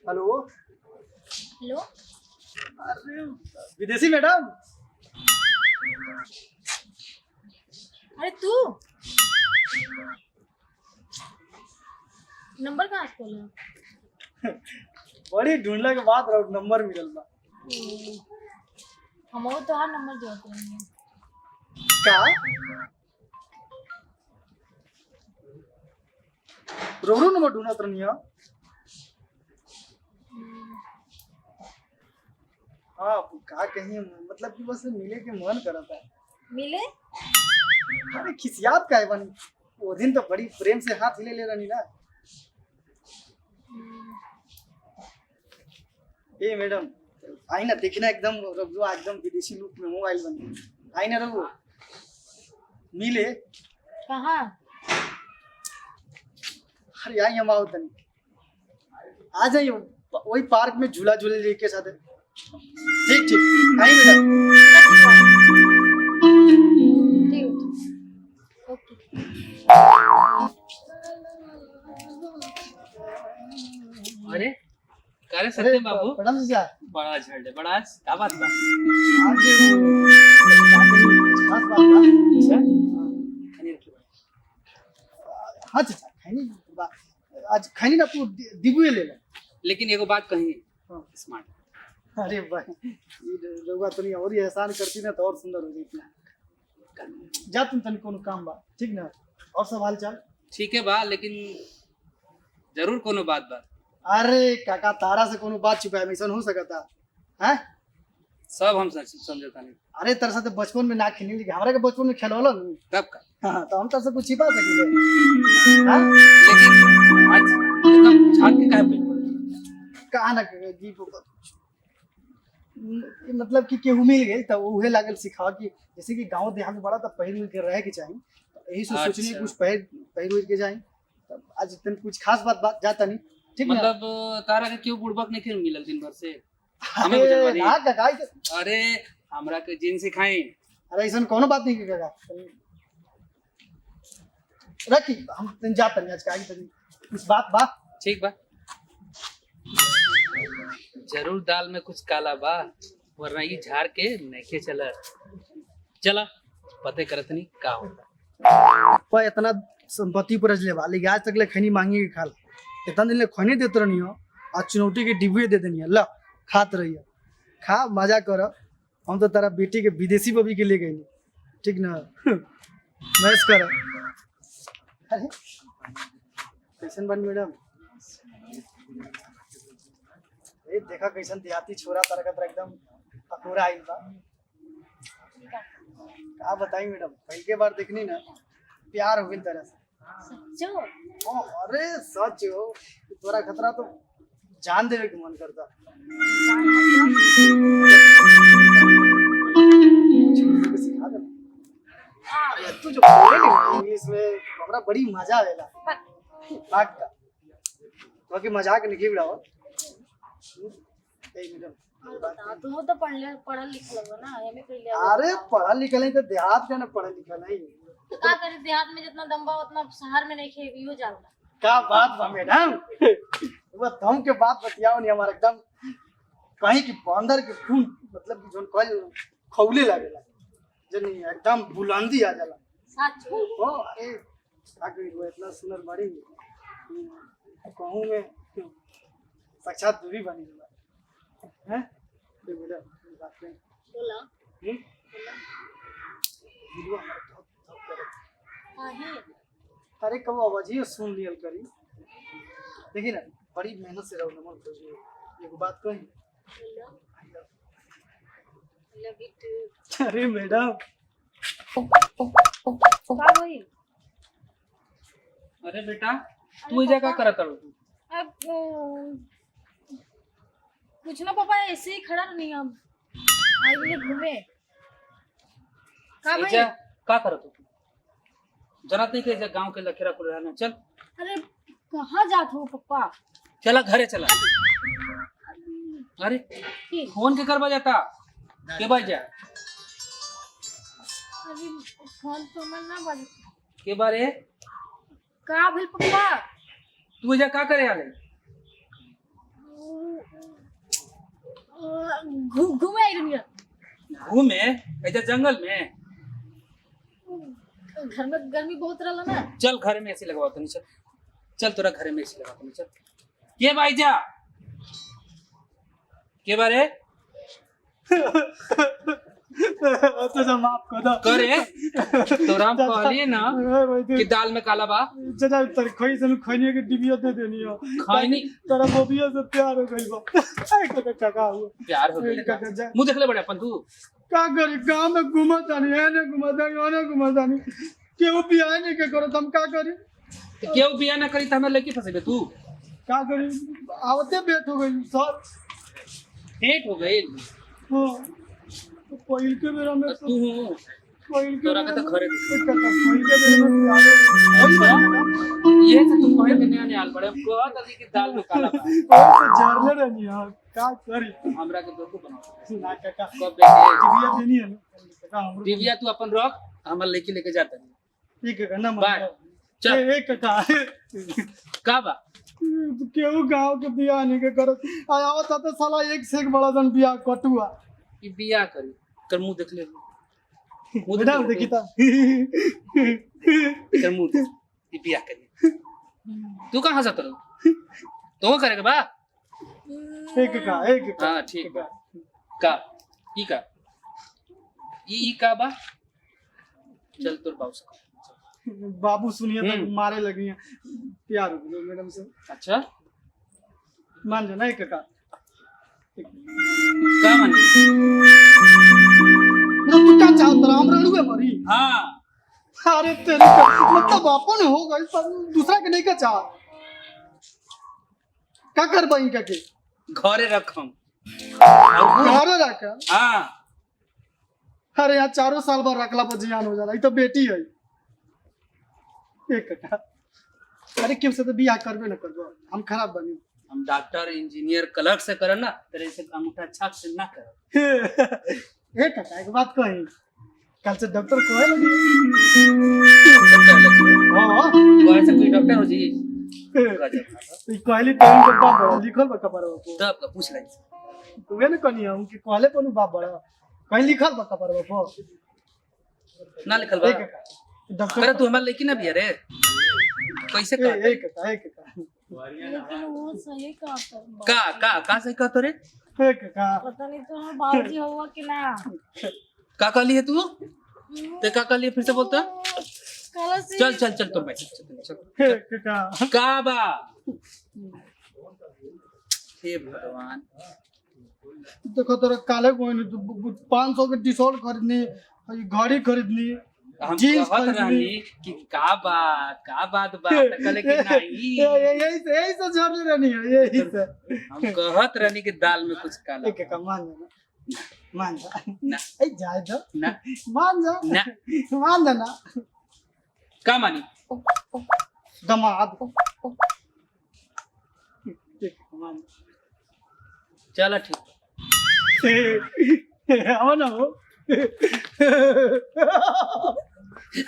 Hello. Hello. अरे विदेशी madam. अरे तू नंबर कहाँ से खोला? बड़ी ढूंढला के बाद नंबर मिलल बा। हम तो हर नंबर जोड़ते हैं। का रोहू नंबर ढूंढत रहनी है। हाँ का कहीं मतलब कि बस मिले के मन करता है। मिले? अरे खिसियात का है बनी। वो दिन तो बड़ी प्रेम से हाथ हिले ले रही ना। ए मैडम आई ना देखना एकदम रघुआ एकदम विदेशी लुक में मोबाइल बन आई ना रघु मिले। कहाँ? अरे आई हम आओ तनी आ जाइए वही पार्क में झूला झूले लेके साथ। ठीक ठीक आई मैडम। ओके। अरे करे सत्यम बाबू प्रणाम जीजा। बड़ा झड़ बड़ा आज क्या बात बा? आज खास बात बा। अच्छा खनी रखी बा। हाँ चाचा खैनी बा। आज खैनी ना तू दिबुए ले ले। लेकिन एगो बात कही हाँ। स्मार्ट। अरे भाई ये रघुआ तनी और ही एहसान करती ना तो और सुंदर हो जाती ना। जा तुम तनी कोनो काम बा ठीक ना। और सब हाल चाल ठीक है बा लेकिन जरूर कोनो बात बा। अरे काका तारा से कोनो बात छुपाए मिशन हो सकता है। सब हम समझता नहीं। अरे तरह से तो बचपन में ना खेलने लगी हमारे के बचपन में खेलवालो नहीं। तब का हाँ तो हम तरह से कुछ छिपा सकेंगे। हाँ लेकिन आज एकदम झाड़ के काहे पे कहा ना जी मतलब कि केहू मिल गई तो उहे लागल सिखावा कि जैसे कि गांव देहात में बड़ा तो पहिर के रहे के चाहिए तो यही से सोचनी कुछ पहिर के जाए। तो आज तन कुछ खास बात जाता नहीं ठीक ना। मतलब तारा के क्यों बुड़बक नहीं खेल मिलल दिन भर से हमें बुझल अरे बानी। ना काका अरे हमरा के जिन सिखाई। अरे ऐसा कोनो बात नहीं काका रखी हम तन जाता नहीं आज का तनी कुछ बात ठीक बा जरूर दाल में कुछ काला बा वरना ये झाड़ के नखे चला पते करत नहीं का होता। पर इतना संपत्ति पर ले वाली आज तक ले खैनी मांगी के खाल इतना दिन ले खैनी देते रहनी हो आज चुनौती के डिब्बे दे देनी है ला खात रही है खा मजा कर। हम तो तेरा बेटी के विदेशी बबी के ले गई ठीक ना। मैच कर। अरे कैसन बन मैडम देखा कैसन देहाती छोरा तरह का एकदम अपूरा आई बा। क्या बताई मैडम पहली के बार देखनी ना प्यार हो गई तरह से। सच्चो? ओ अरे सच हो तोरा खतरा तो जान देवे के मन करता। सिखा दे तू जो बोले नहीं इंग्लिश में हमरा बड़ी मजा आवेला। बात का बाकी मजाक नहीं उड़ाओ। तुम तो पढ़ल लिखल हो ना हमें पहले। अरे पढ़ा लिखा नहीं तो देहात का ना पढ़ा लिखा नहीं तो का करे देहात में जितना दम बा उतना शहर में नहीं खेबियो जाला। क्या बात बा मैडम वो तुम के बात बतियाओ नहीं हमारा एकदम कहीं की बंदर के खून मतलब कि जोन कल खौले लागेला जनी एकदम बुलंदी आ जाला। सच ओ अरे आगे वो इतना सुंदर बड़ी कहूं में साक्षात दूरी बनी है हैं तो मैडम बात नहीं बोला वीडियो हमारा धप करे। काहे? अरे कब आवाज ही सुन लियल करी देखी ना बड़ी मेहनत से रहो नमन खोजिए एगो बात कही। Love you too. अरे मैडम का होई? अरे बेटा तू इजा का करत हड़ू? अब कुछ ना पापा ऐसे ही खड़ा नहीं हम आइए घूमे। का भाई? इजा का करत तू? जनत नहीं के गांव के लखेरा को रहना चल। अरे कहाँ जात हो पप्पा? चला घरे चला। अरे फोन के करवा जाता के बजा अरे फोन तो मैं ना बज के बारे का भेल पप्पा? तू इजा का करे आले? घूमे आई रही घूमे ऐसे जंगल में? घर में गर्मी बहुत रहला ना। चल घर में एसी लगवा तो चल। चल तोरा घर में एसी लगा तो चल। के भाई जा के बारे चाचा माफ कर दो करे तोरा हम कहलिए ना कि दाल में काला बा। चाचा तर खोई से खोइने के डिबिया दे देनी हो खैनी तेरा बोबिया से प्यार हो गई बा ए काका हुआ प्यार हो गइल काका जा मुंह देखले बड़े अपन तू। का करी गांव में घुमत आनी है ने घुमत आनी ओने घुमत आनी केहू बियाह नहीं के करो हम का करी तो केहू बियाह ना करी त हमरा लेके फसेबे तू। का करी आवते भेंट हो गई सब भेंट हो गई हां पहिल के बेरा में तू पहिल के तोरा के तो घरे पहिल के बेरा में प्यार ये से तू कहे के नया आल बड़े को दादी की दाल में काला बा। और तो झरने रहनी है का करी हमरा के दोको बनाओ ना काका कब बेटे डिबिया देनी है ना काका हमरो दिव्या तू अपन रख हमर लेके जाता है। ठीक है ना बाय चल ए काका का बा केहू गांव के बियाह नहीं के करत आया तो साला एक से एक बड़ा जन बियाह कटुआ ई बियाह करी कर मुंह देख ले मुंह बेटा देख देखी ता कर मुंह देख ई बियाह करी तू कहां जात रहो तो करेगा बा एक का हां ठीक बा का ई का बा चल तोर बाबू से बाबू सुनिए तो मारे लगी हैं प्यार हो गया मैडम से अच्छा मान जाना एक का का मान तू क्या चाहता रहा हम रणुए मरी हां अरे तेरे मतलब अपन हो गई पर दूसरा के नहीं का चाह का कर बई का के घरे रख हम घरे रख हां अरे यार 4 साल बाद रखला पर जियान हो जाला ई तो बेटी है एक का अरे क्यों से तो बियाह करबे न करबो हम खराब बनी हम डॉक्टर इंजीनियर क्लर्क से करन ना तेरे से अंगूठा छाप से ना कर। एक का एक बात कही कल से डॉक्टर को है लगी हां कोई से कोई डॉक्टर हो जी ई कहली तो इनके बाप बड़ा लिखल बा कबर को तब का पूछ लाई तुम्हें न कनी हम कि कहले कोनो बाप बड़ा कहीं लिखल बा कबर को ना लिखल बा एक का डॉक्टर अरे तू हमार लेकिन ना बिया रे कैसे कर एक का लेकिन वो सही कहा का सही कहत रे एक का पता नहीं तो हम बाबूजी हुआ कि ना। का कहली है तू ते का कहली है फिर से बोलता कल से चल चल चल तो भाई चल एक का बा हे भगवान देखो तोरा काले कोई नहीं तू 500 के टी-शर्ट खरीदनी घड़ी खरीदनी हम जीन्स कहत खरीदनी रहनी कि का बात बा त कहले कि नहीं यही से झड़ रहनी है यही से हम कहत रहनी कि दाल में कुछ काला एक का मान जा ना ए जाए दो ना मान जा ना मान जा ना का मानी दमाद एक मान चल ठीक आओ ना हो